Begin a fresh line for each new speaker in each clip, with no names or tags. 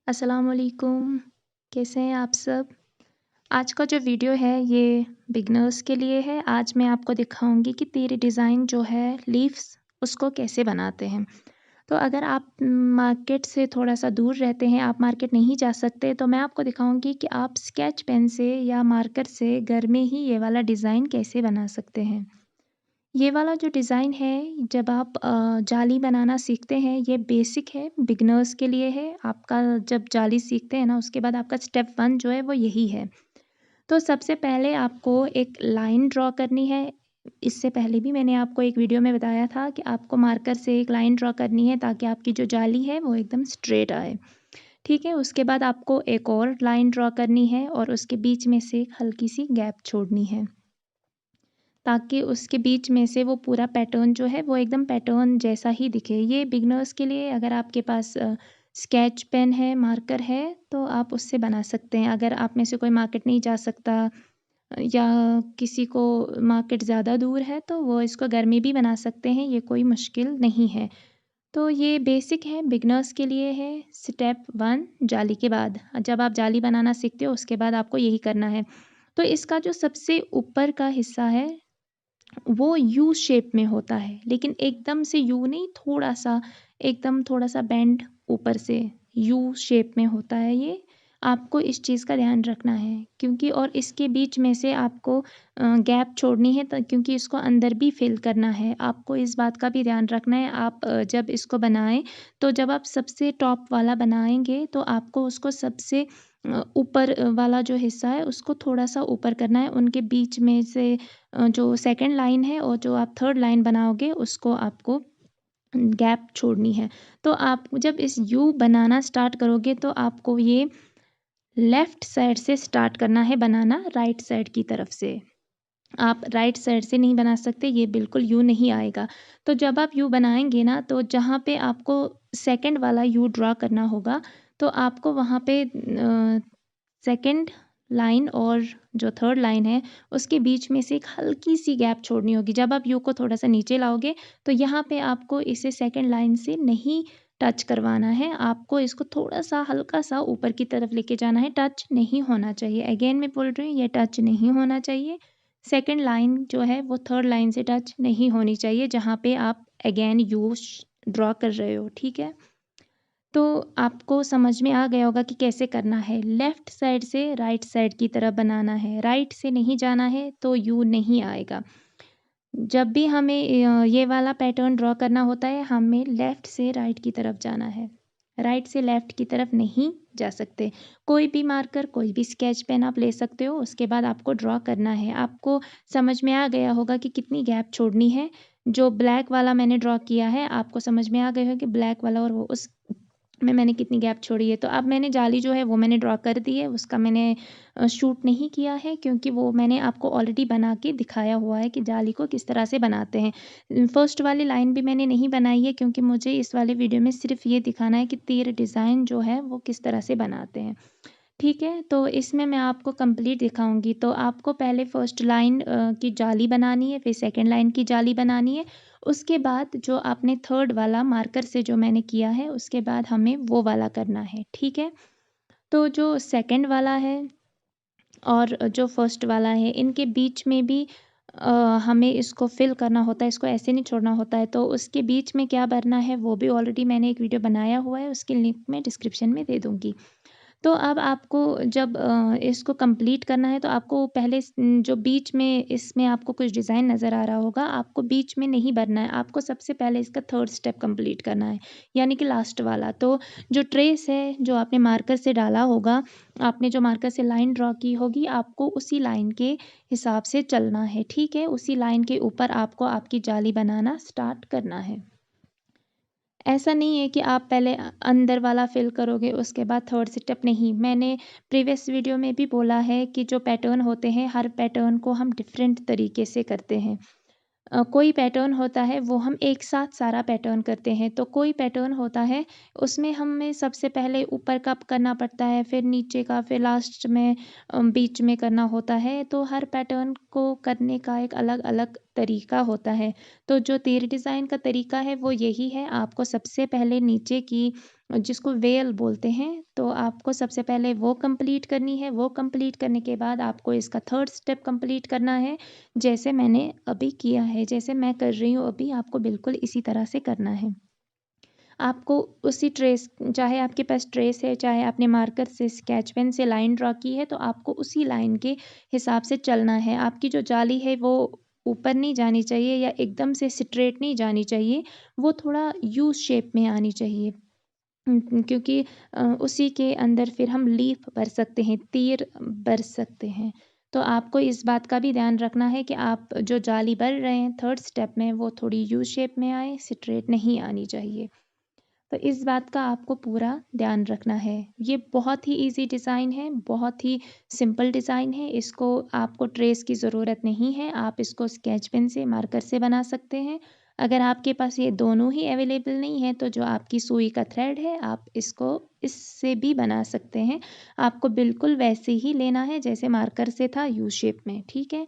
अस्सलाम वालेकुम। कैसे हैं आप सब? आज का जो वीडियो है ये बिगनर्स के लिए है। आज मैं आपको दिखाऊँगी कि तीर डिज़ाइन जो है लीव्स उसको कैसे बनाते हैं। तो अगर आप मार्केट से थोड़ा-सा दूर रहते हैं, आप मार्केट नहीं जा सकते तो मैं आपको दिखाऊँगी कि आप स्केच पेन से या मार्कर से घर में ही ये वाला डिज़ाइन कैसे बना सकते हैं। ये वाला जो डिज़ाइन है जब आप जाली बनाना सीखते हैं ये बेसिक है, बिगिनर्स के लिए है। आपका जब जाली सीखते हैं ना उसके बाद आपका स्टेप 1 जो है वो यही है। तो सबसे पहले आपको एक लाइन ड्रॉ करनी है। इससे पहले भी मैंने आपको एक वीडियो में बताया था कि आपको मार्कर से एक लाइन ड्रॉ करनी है ताकि आपकी जो जाली है वो एकदम स्ट्रेट आए। ठीक है? उसके बाद आपको एक और लाइन ड्रॉ करनी है और उसके बीच में से एक हल्की-सी गैप छोड़नी है। ताकि उसके बीच में से वो पूरा पैटर्न जो है वो एकदम पैटर्न जैसा ही दिखे। ये बिगिनर्स के लिए अगर आपके पास स्केच पेन है, मार्कर है तो आप उससे बना सकते हैं। अगर आप में से कोई मार्केट नहीं जा सकता या किसी को मार्केट ज़्यादा दूर है तो वो इसको घर में भी बना सकते हैं, ये कोई मुश्किल नहीं है। तो ये बेसिक है, बिगिनर्स के लिए है। स्टेप 1 जाली के बाद जब आप जाली बनाना सीखते हो उसके बाद आपको यही करना है। तो इसका जो सबसे ऊपर का हिस्सा है वो यू शेप में होता है, लेकिन एकदम से यू नहीं, थोड़ा-सा एकदम थोड़ा-सा बेंड ऊपर से यू शेप में होता है ये। आपको इस चीज़ का ध्यान रखना है क्योंकि और इसके बीच में से आपको गैप छोड़नी है त क्योंकि इसको अंदर भी फ़िल करना है। आपको इस बात का भी ध्यान रखना है आप जब इसको बनाएँ, तो जब आप सबसे टॉप वाला बनाएँगे तो आपको उसको सबसे ऊपर वाला जो हिस्सा है उसको थोड़ा-सा ऊपर करना है। उनके बीच में से जो सेकंड लाइन है और जो आप थर्ड लाइन बनाओगे उसको आपको गैप छोड़नी है। तो आप जब इस यू बनाना स्टार्ट करोगे तो आपको ये लेफ़्ट साइड से स्टार्ट करना है बनाना, राइट साइड की तरफ से। आप राइट साइड से नहीं बना सकते, ये बिल्कुल यू नहीं आएगा। तो जब आप यू बनाएँगे ना तो जहाँ पे आपको सेकंड वाला यू ड्रॉ करना होगा, तो आपको वहाँ पे सेकंड लाइन और जो थर्ड लाइन है, उसके बीच में से एक हल्की-सी गैप छोड़नी होगी। जब आप यू को थोड़ा-सा नीचे लाओगे, तो यहाँ पे आपको इसे सेकंड लाइन से नहीं टच करवाना है। आपको इसको थोड़ा-सा हल्का-सा ऊपर की तरफ लेके जाना है, टच नहीं होना चाहिए। अगेन मैं बोल रही हूँ, ये टच नहीं होना चाहिए। सेकंड लाइन जो है, वो थर्ड लाइन से टच नहीं होनी चाहिए, जहाँ पे आप अगेन यू ड्रॉ कर रहे हो, ठीक है? तो आपको समझ में आ गया होगा कि कैसे करना है। लेफ़्ट साइड से राइट साइड की तरफ बनाना है, राइट से नहीं जाना है तो यू नहीं आएगा। जब भी हमें ये वाला पैटर्न ड्रॉ करना होता है, हमें लेफ़्ट से राइट की तरफ जाना है। राइट से लेफ़्ट की तरफ नहीं जा सकते। कोई भी मार्कर, कोई भी स्केच पेन आप ले सकते हो, उसके बाद आपको ड्रॉ करना है। आपको समझ में आ गया होगा कि कितनी गैप छोड़नी है। जो ब्लैक वाला मैंने ड्रॉ किया है, आपको समझ में आ गया होगा कि ब्लैक वाला और वो उस में मैंने कितनी गैप छोड़ी है। तो अब मैंने जाली जो है वो मैंने ड्रॉ कर दी है, उसका मैंने शूट नहीं किया है क्योंकि वो मैंने आपको ऑलरेडी बना के दिखाया हुआ है कि जाली को किस तरह से बनाते हैं। फर्स्ट वाली लाइन भी मैंने नहीं बनाई है क्योंकि मुझे इस वाले वीडियो में सिर्फ़ ये दिखाना है कि तीर डिज़ाइन जो है वो किस तरह से बनाते हैं। ठीक है? तो इसमें मैं आपको कंप्लीट दिखाऊँगी। तो आपको पहले फर्स्ट लाइन की जाली बनानी है, फिर सेकंड लाइन की जाली बनानी है। उसके बाद जो आपने थर्ड वाला मार्कर से जो मैंने किया है, उसके बाद हमें वो वाला करना है, ठीक है? तो जो सेकंड वाला है और जो फर्स्ट वाला है, इनके बीच में भी हमें इसको फ़िल करना होता है, इसको ऐसे नहीं छोड़ना होता है। तो उसके बीच में क्या भरना है, वो भी ऑलरेडी मैंने एक वीडियो बनाया हुआ है, उसकी लिंक मैं डिस्क्रिप्शन में दे दूँगी। तो अब आपको जब इसको कंप्लीट करना है तो आपको पहले जो बीच में इसमें आपको कुछ डिज़ाइन नज़र आ रहा होगा, आपको बीच में नहीं भरना है, आपको सबसे पहले इसका थर्ड स्टेप कंप्लीट करना है, यानी कि लास्ट वाला। तो जो ट्रेस है, जो आपने मार्कर से डाला होगा, आपने जो मार्कर से लाइन ड्रॉ की होगी, आपको उसी लाइन के हिसाब से चलना है, ठीक है? उसी लाइन के ऊपर आपको आपकी जाली बनाना स्टार्ट करना है। ऐसा नहीं है कि आप पहले अंदर वाला फ़िल करोगे, उसके बाद थर्ड स्टेप नहीं। मैंने प्रीवियस वीडियो में भी बोला है कि जो पैटर्न होते हैं, हर पैटर्न को हम डिफ़रेंट तरीके से करते हैं। कोई पैटर्न होता है वो हम एक साथ सारा पैटर्न करते हैं, तो कोई पैटर्न होता है उसमें हमें सबसे पहले ऊपर का करना पड़ता है, फिर नीचे का, फिर लास्ट में बीच में करना होता है। तो हर पैटर्न को करने का एक अलग-अलग तरीका होता है। तो जो तीर डिज़ाइन का तरीका है वो यही है, आपको सबसे पहले नीचे की जिसको वेल बोलते हैं। तो आपको सबसे पहले वो कंप्लीट करनी है। वो कंप्लीट करने के बाद आपको इसका थर्ड स्टेप कंप्लीट करना है, जैसे मैंने अभी किया है, जैसे मैं कर रही हूँ अभी, आपको बिल्कुल इसी तरह से करना है। आपको उसी ट्रेस, चाहे आपके पास ट्रेस है, चाहे आपने मार्कर से स्केच पेन से लाइन ड्रॉ की है, तो आपको उसी लाइन के हिसाब से चलना है। आपकी जो जाली है वो ऊपर नहीं जानी चाहिए या एकदम से स्ट्रेट नहीं जानी चाहिए, वो थोड़ा यू शेप में आनी चाहिए। क्योंकि उसी के अंदर फिर हम लीफ भर सकते हैं, तीर भर सकते हैं। तो आपको इस बात का भी ध्यान रखना है कि आप जो जाली भर रहे हैं थर्ड स्टेप में, वो थोड़ी यू शेप में आए, स्ट्रेट नहीं आनी चाहिए। तो इस बात का आपको पूरा ध्यान रखना है। ये बहुत ही ईज़ी डिज़ाइन है, बहुत ही सिंपल डिज़ाइन है। इसको आपको ट्रेस की ज़रूरत नहीं है, आप इसको स्केच पेन से, मार्कर से बना सकते हैं। अगर आपके पास ये दोनों ही अवेलेबल नहीं है, तो जो आपकी सुई का थ्रेड है, आप इसको इससे भी बना सकते हैं। आपको बिल्कुल वैसे ही लेना है जैसे मार्कर से था, यू शेप में, ठीक है?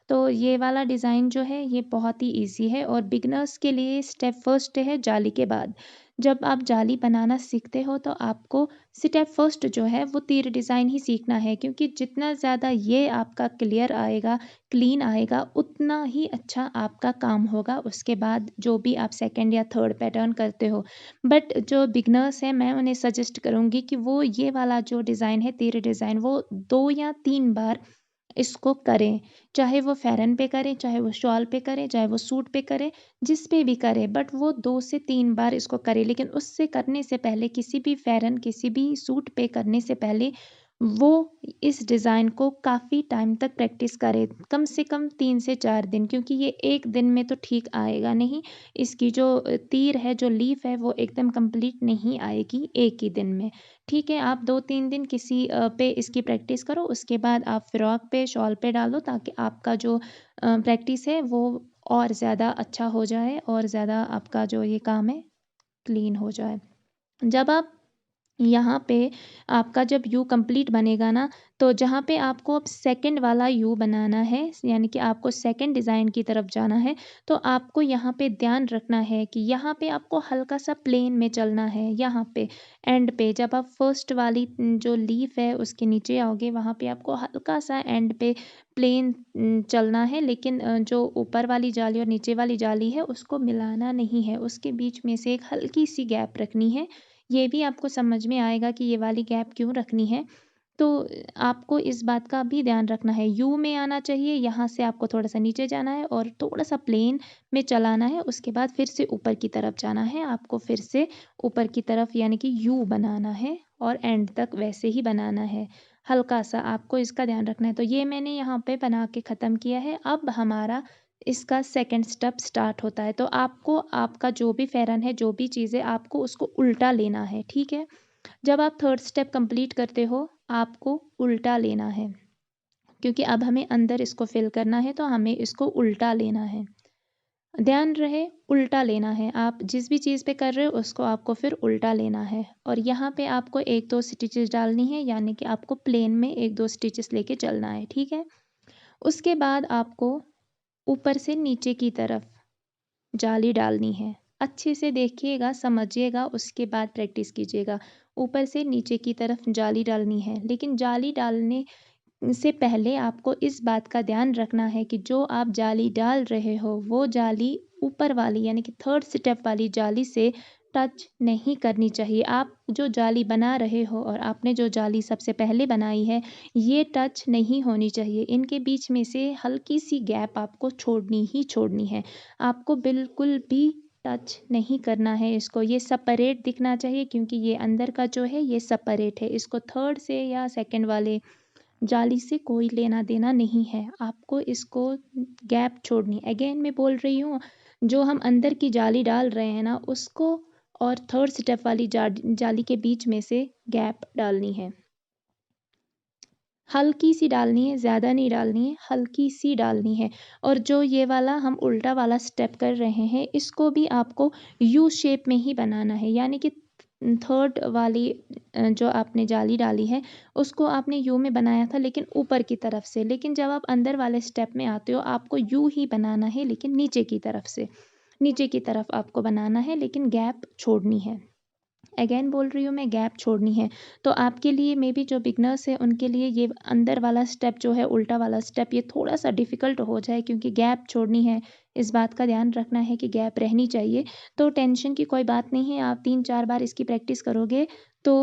तो ये वाला डिज़ाइन जो है ये बहुत ही ईज़ी है और बिगिनर्स के लिए स्टेप फर्स्ट है जाली के बाद। जब आप जाली बनाना सीखते हो तो आपको स्टेप फर्स्ट जो है वो तीर डिज़ाइन ही सीखना है, क्योंकि जितना ज़्यादा ये आपका क्लियर आएगा, क्लीन आएगा, उतना ही अच्छा आपका काम होगा उसके बाद जो भी आप सेकंड या थर्ड पैटर्न करते हो। बट जो बिगिनर्स हैं, मैं उन्हें सजेस्ट करूँगी कि वो ये वाला जो डिज़ाइन है तीर डिज़ाइन, वो 2 या 3 बार इसको करें। चाहे वो फ़ैरन पे करें, चाहे वो शॉल पे करें, चाहे वो सूट पे करें, जिस पे भी करें, बट वो 2 से 3 बार इसको करें। लेकिन उससे करने से पहले, किसी भी फ़ैरन, किसी भी सूट पे करने से पहले, वो इस डिज़ाइन को काफ़ी टाइम तक प्रैक्टिस करें। कम से कम 3 से 4 दिन, क्योंकि ये 1 दिन में तो ठीक आएगा नहीं। इसकी जो तीर है, जो लीफ है, वो एकदम कंप्लीट नहीं आएगी 1 ही दिन में। ठीक है, आप 2-3 दिन किसी पे इसकी प्रैक्टिस करो, उसके बाद आप फ्रॉक पे, शॉल पे डालो, ताकि आपका जो प्रैक्टिस है वो और ज़्यादा अच्छा हो जाए और ज़्यादा आपका जो ये काम है क्लीन हो जाए। जब आप यहाँ पे, आपका जब यू कंप्लीट बनेगा ना, तो जहाँ पे आपको अब सेकंड वाला यू बनाना है, यानी कि आपको सेकंड डिज़ाइन की तरफ जाना है, तो आपको यहाँ पे ध्यान रखना है कि यहाँ पे आपको हल्का सा प्लेन में चलना है। यहाँ पे एंड पे जब आप फर्स्ट वाली जो लीफ है उसके नीचे आओगे, वहाँ पे आपको हल्का सा एंड पे प्लेन चलना है, लेकिन जो ऊपर वाली जाली और नीचे वाली जाली है उसको मिलाना नहीं है, उसके बीच में से एक हल्की सी गैप रखनी है। ये भी आपको समझ में आएगा कि ये वाली गैप क्यों रखनी है। तो आपको इस बात का भी ध्यान रखना है, यू में आना चाहिए, यहाँ से आपको थोड़ा-सा नीचे जाना है और थोड़ा-सा प्लेन में चलाना है, उसके बाद फिर से ऊपर की तरफ जाना है, आपको फिर से ऊपर की तरफ यानी कि यू बनाना है और एंड तक वैसे ही बनाना है। हल्का-सा आपको इसका ध्यान रखना है। तो ये मैंने यहाँ पे बना के ख़त्म किया है। अब हमारा इसका सेकंड स्टेप स्टार्ट होता है। तो आपको आपका जो भी फ़ैरन है, जो भी चीज़ है, आपको उसको उल्टा लेना है, ठीक है? जब आप थर्ड स्टेप कंप्लीट करते हो, आपको उल्टा लेना है, क्योंकि अब हमें अंदर इसको फिल करना है, तो हमें इसको उल्टा लेना है। ध्यान रहे, उल्टा लेना है। आप जिस भी चीज़ पे कर रहे हो उसको आपको फिर उल्टा लेना है और यहाँ पे आपको 1-2 स्टिचेस डालनी है, यानी कि आपको प्लेन में 1-2 स्टिचेस लेके चलना है, ठीक है? उसके बाद आपको ऊपर से नीचे की तरफ जाली डालनी है। अच्छे से देखिएगा, समझिएगा, उसके बाद प्रैक्टिस कीजिएगा। ऊपर से नीचे की तरफ जाली डालनी है, लेकिन जाली डालने से पहले आपको इस बात का ध्यान रखना है कि जो आप जाली डाल रहे हो, वो जाली ऊपर वाली यानी कि थर्ड स्टेप वाली जाली से टच नहीं करनी चाहिए। आप जो जाली बना रहे हो और आपने जो जाली सबसे पहले बनाई है, ये टच नहीं होनी चाहिए। इनके बीच में से हल्की सी गैप आपको छोड़नी ही छोड़नी है। आपको बिल्कुल भी टच नहीं करना है इसको। ये सेपरेट दिखना चाहिए, क्योंकि ये अंदर का जो है ये सेपरेट है। इसको थर्ड से या सेकंड वाले जाली से कोई लेना देना नहीं है। आपको इसको गैप छोड़नी, अगेन मैं बोल रही हूँ, जो हम अंदर की जाली डाल रहे हैं ना, उसको और थर्ड स्टेप वाली जाली के बीच में से गैप डालनी है। हल्की सी डालनी है, ज़्यादा नहीं डालनी है, हल्की सी डालनी है। और जो ये वाला हम उल्टा वाला स्टेप कर रहे हैं, इसको भी आपको यू शेप में ही बनाना है, यानी कि थर्ड वाली जो आपने जाली डाली है, उसको आपने यू में बनाया था, लेकिन ऊपर की तरफ से। लेकिन जब आप अंदर वाले स्टेप में आते हो, आपको यू ही बनाना है, लेकिन नीचे की तरफ से। नीचे की तरफ आपको बनाना है, लेकिन गैप छोड़नी है। अगेन बोल रही हूँ मैं, गैप छोड़नी है। तो आपके लिए मे बी जो बिगनर्स है उनके लिए ये अंदर वाला स्टेप जो है, उल्टा वाला स्टेप, ये थोड़ा सा डिफ़िकल्ट हो जाए, क्योंकि गैप छोड़नी है। इस बात का ध्यान रखना है कि गैप रहनी चाहिए। तो टेंशन की कोई बात नहीं है, आप 3-4 बार इसकी प्रैक्टिस करोगे तो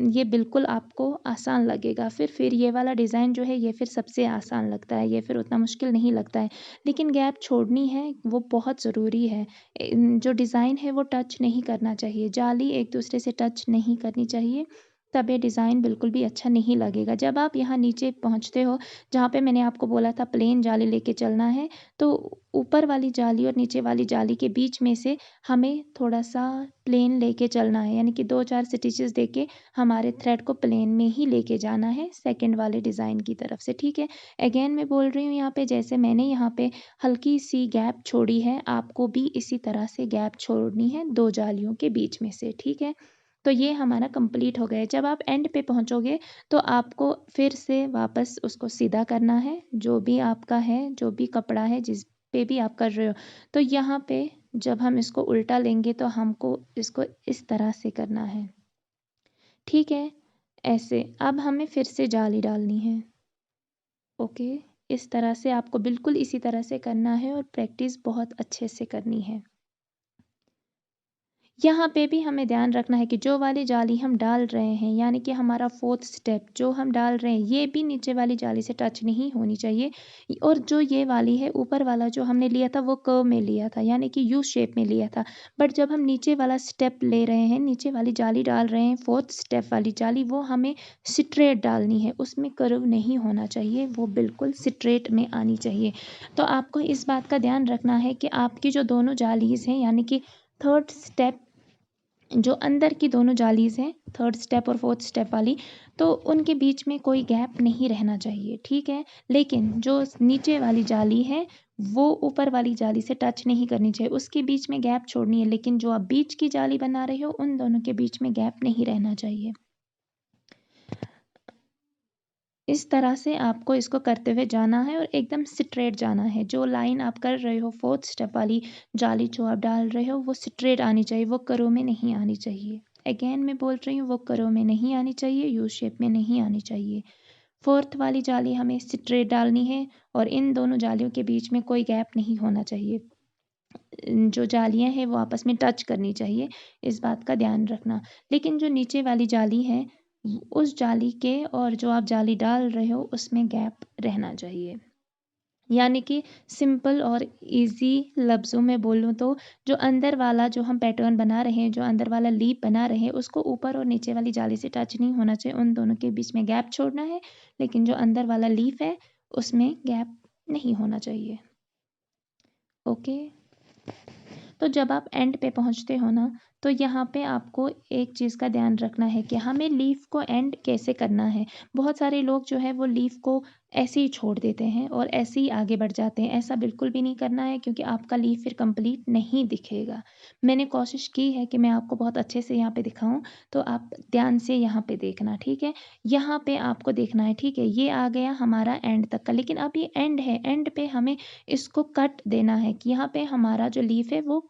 ये बिल्कुल आपको आसान लगेगा। फिर ये वाला डिज़ाइन जो है ये फिर सबसे आसान लगता है, ये फिर उतना मुश्किल नहीं लगता है। लेकिन गैप छोड़नी है, वो बहुत ज़रूरी है। जो डिज़ाइन है वो टच नहीं करना चाहिए, जाली एक दूसरे से टच नहीं करनी चाहिए, तब ये डिज़ाइन बिल्कुल भी अच्छा नहीं लगेगा। जब आप यहाँ नीचे पहुँचते हो, जहाँ पे मैंने आपको बोला था प्लेन जाली लेके चलना है, तो ऊपर वाली जाली और नीचे वाली जाली के बीच में से हमें थोड़ा-सा प्लेन लेके चलना है, यानी कि 2-4 स्टिचेस देके हमारे थ्रेड को प्लेन में ही लेके जाना है सेकंड वाले डिज़ाइन की तरफ से, ठीक है? अगेन मैं बोल रही हूँ यहाँ पे, जैसे मैंने यहाँ पे हल्की सी गैप छोड़ी है, आपको भी इसी तरह से गैप छोड़नी है 2 जालियों के बीच में से, ठीक है? तो ये हमारा कंप्लीट हो गया। जब आप एंड पे पहुँचोगे तो आपको फिर से वापस उसको सीधा करना है, जो भी आपका है, जो भी कपड़ा है जिस पे भी आप कर रहे हो। तो यहाँ पे जब हम इसको उल्टा लेंगे तो हमको इसको इस तरह से करना है, ठीक है? ऐसे। अब हमें फिर से जाली डालनी है, ओके? इस तरह से आपको बिल्कुल इसी तरह से करना है और प्रैक्टिस बहुत अच्छे से करनी है। यहाँ पे भी हमें ध्यान रखना है कि जो वाली जाली हम डाल रहे हैं, यानी कि हमारा 4th स्टेप जो हम डाल रहे हैं, ये भी नीचे वाली जाली से टच नहीं होनी चाहिए। और जो ये वाली है, ऊपर वाला जो हमने लिया था वो कर्व में लिया था, यानी कि यू शेप में लिया था। बट जब हम नीचे वाला स्टेप ले रहे हैं, नीचे वाली जाली डाल रहे हैं, 4th स्टेप वाली जाली, वो हमें स्ट्रेट डालनी है, उसमें कर्व नहीं होना चाहिए, वो बिल्कुल स्ट्रेट में आनी चाहिए। तो आपको इस बात का ध्यान रखना है कि आपकी जो दोनों जालीज़ हैं, यानी कि 3rd स्टेप, जो अंदर की दोनों जालीज़ हैं, 3rd स्टेप और 4th स्टेप वाली, तो उनके बीच में कोई गैप नहीं रहना चाहिए, ठीक है? लेकिन जो नीचे वाली जाली है, वो ऊपर वाली जाली से टच नहीं करनी चाहिए, उसके बीच में गैप छोड़नी है। लेकिन जो आप बीच की जाली बना रहे हो, उन दोनों के बीच में गैप नहीं रहना चाहिए। इस तरह से आपको इसको करते हुए जाना है और एकदम स्ट्रेट जाना है। जो लाइन आप कर रहे हो, 4th स्टेप वाली जाली जो आप डाल रहे हो, वो स्ट्रेट आनी चाहिए, वो कर्व में नहीं आनी चाहिए। अगेन मैं बोल रही हूँ, वो कर्व में नहीं आनी चाहिए, यू शेप में नहीं आनी चाहिए। 4th वाली जाली हमें स्ट्रेट डालनी है और इन दोनों जालियों के बीच में कोई गैप नहीं होना चाहिए। जो जालियाँ हैं वो आपस में टच करनी चाहिए, इस बात का ध्यान रखना। लेकिन जो नीचे वाली जाली है, उस जाली के और जो आप जाली डाल रहे हो उसमें गैप रहना चाहिए। यानी कि सिंपल और ईज़ी लफ्ज़ों में बोलूँ तो, जो अंदर वाला जो हम पैटर्न बना रहे हैं, जो अंदर वाला लीफ बना रहे हैं, उसको ऊपर और नीचे वाली जाली से टच नहीं होना चाहिए, उन दोनों के बीच में गैप छोड़ना है। लेकिन जो अंदर वाला लीफ है, उसमें गैप नहीं होना चाहिए, ओके? तो जब आप एंड पे पहुँचते हो ना, तो यहाँ पे आपको एक चीज़ का ध्यान रखना है कि हमें लीफ को एंड कैसे करना है। बहुत सारे लोग जो है वो लीफ को ऐसे ही छोड़ देते हैं और ऐसे ही आगे बढ़ जाते हैं। ऐसा बिल्कुल भी नहीं करना है, क्योंकि आपका लीफ फिर कंप्लीट नहीं दिखेगा। मैंने कोशिश की है कि मैं आपको बहुत अच्छे से यहाँ पे दिखाऊँ, तो आप ध्यान से यहाँ पे देखना, ठीक है? यहाँ पे आपको देखना है, ठीक है? ये आ गया हमारा एंड तक का, लेकिन अब ये एंड है, एंड पे हमें इसको कट देना है कि यहाँ पे हमारा जो लीफ है वो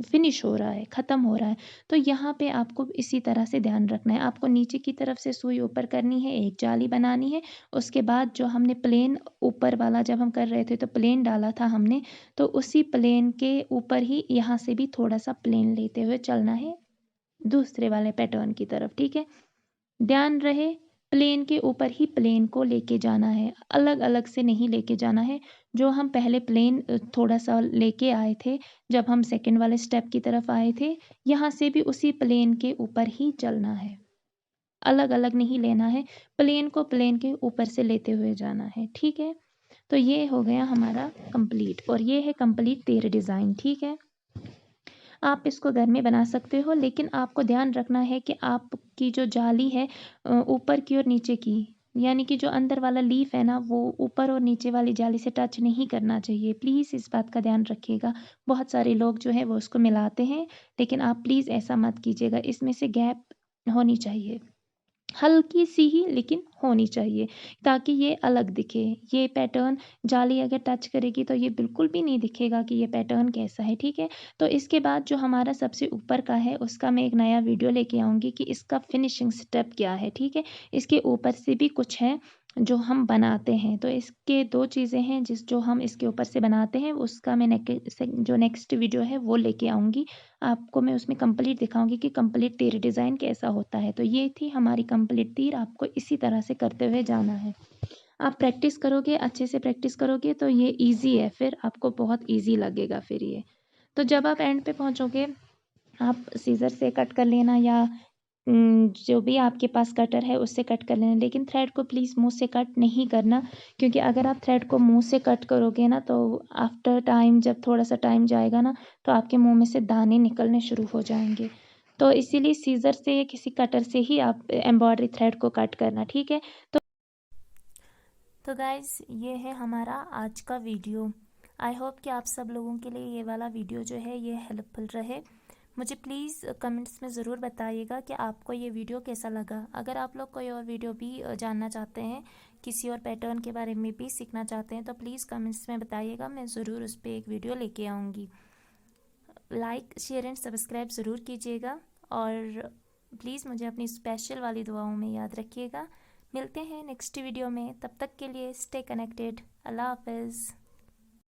फिनिश हो रहा है, ख़त्म हो रहा है। तो यहाँ पे आपको इसी तरह से ध्यान रखना है। आपको नीचे की तरफ से सुई ऊपर करनी है, एक जाली बनानी है। उसके बाद जो हमने प्लेन ऊपर वाला जब हम कर रहे थे तो प्लेन डाला था हमने, तो उसी प्लेन के ऊपर ही यहाँ से भी थोड़ा-सा प्लेन लेते हुए चलना है दूसरे वाले पैटर्न की तरफ, ठीक है? ध्यान रहे, प्लेन के ऊपर ही प्लेन को लेके जाना है, अलग-अलग से नहीं लेके जाना है। जो हम पहले प्लेन थोड़ा-सा लेके आए थे, जब हम सेकंड वाले स्टेप की तरफ आए थे, यहाँ से भी उसी प्लेन के ऊपर ही चलना है। अलग-अलग नहीं लेना है, प्लेन को प्लेन के ऊपर से लेते हुए जाना है, ठीक है? तो ये हो गया हमारा कंप्लीट, और ये है कंप्लीट तेरे डिज़ाइन, ठीक है? आप इसको घर में बना सकते हो, लेकिन आपको ध्यान रखना है कि आपकी जो जाली है ऊपर की और नीचे की, यानी कि जो अंदर वाला लीफ है ना, वो ऊपर और नीचे वाली जाली से टच नहीं करना चाहिए। प्लीज़ इस बात का ध्यान रखिएगा। बहुत सारे लोग जो है वो उसको मिलाते हैं, लेकिन आप प्लीज़ ऐसा मत कीजिएगा, इसमें से गैप होनी चाहिए। हल्की सी ही लेकिन होनी चाहिए ताकि ये अलग दिखे। ये पैटर्न जाली अगर टच करेगी तो ये बिल्कुल भी नहीं दिखेगा कि ये पैटर्न कैसा है, ठीक है। तो इसके बाद जो हमारा सबसे ऊपर का है उसका मैं एक नया वीडियो लेके आऊँगी कि इसका फिनिशिंग स्टेप क्या है, ठीक है। इसके ऊपर से भी कुछ है जो हम बनाते हैं, तो इसके 2 चीज़ें हैं जो हम इसके ऊपर से बनाते हैं, उसका मैं जो नेक्स्ट वीडियो है वो लेके आऊँगी। आपको मैं उसमें कंप्लीट दिखाऊँगी कि कंप्लीट तीर डिज़ाइन कैसा होता है। तो ये थी हमारी कंप्लीट तीर, आपको इसी तरह से करते हुए जाना है। आप प्रैक्टिस करोगे, अच्छे से प्रैक्टिस करोगे तो ये ईज़ी है, फिर आपको बहुत ईज़ी लगेगा फिर ये। तो जब आप एंड पे पहुँचोगे, आप सीज़र से कट कर लेना या जो भी आपके पास कटर है उससे कट कर लेना, लेकिन थ्रेड को प्लीज़ मुँह से कट नहीं करना, क्योंकि अगर आप थ्रेड को मुँह से कट करोगे ना तो आफ्टर टाइम जब थोड़ा-सा टाइम जाएगा ना तो आपके मुँह में से दाने निकलने शुरू हो जाएँगे। तो इसीलिए सीज़र से या किसी कटर से ही आप एम्ब्रॉयडरी थ्रेड को कट करना, ठीक है? तो गाइज़ ये है हमारा आज का वीडियो। आई होप कि आप सब लोगों के लिए ये वाला वीडियो जो है ये हेल्पफुल रहे। मुझे प्लीज़ कमेंट्स में ज़रूर बताइएगा कि आपको ये वीडियो कैसा लगा। अगर आप लोग कोई और वीडियो भी जानना चाहते हैं, किसी और पैटर्न के बारे में भी सीखना चाहते हैं, तो प्लीज़ कमेंट्स में बताइएगा, मैं ज़रूर उस पर एक वीडियो लेके आऊँगी। लाइक शेयर एंड सब्सक्राइब ज़रूर कीजिएगा और प्लीज़ मुझे अपनी स्पेशल वाली दुआओं में याद रखिएगा। मिलते हैं नेक्स्ट वीडियो में, तब तक के लिए स्टे कनेक्टेड। अल्लाह हाफ़िज़।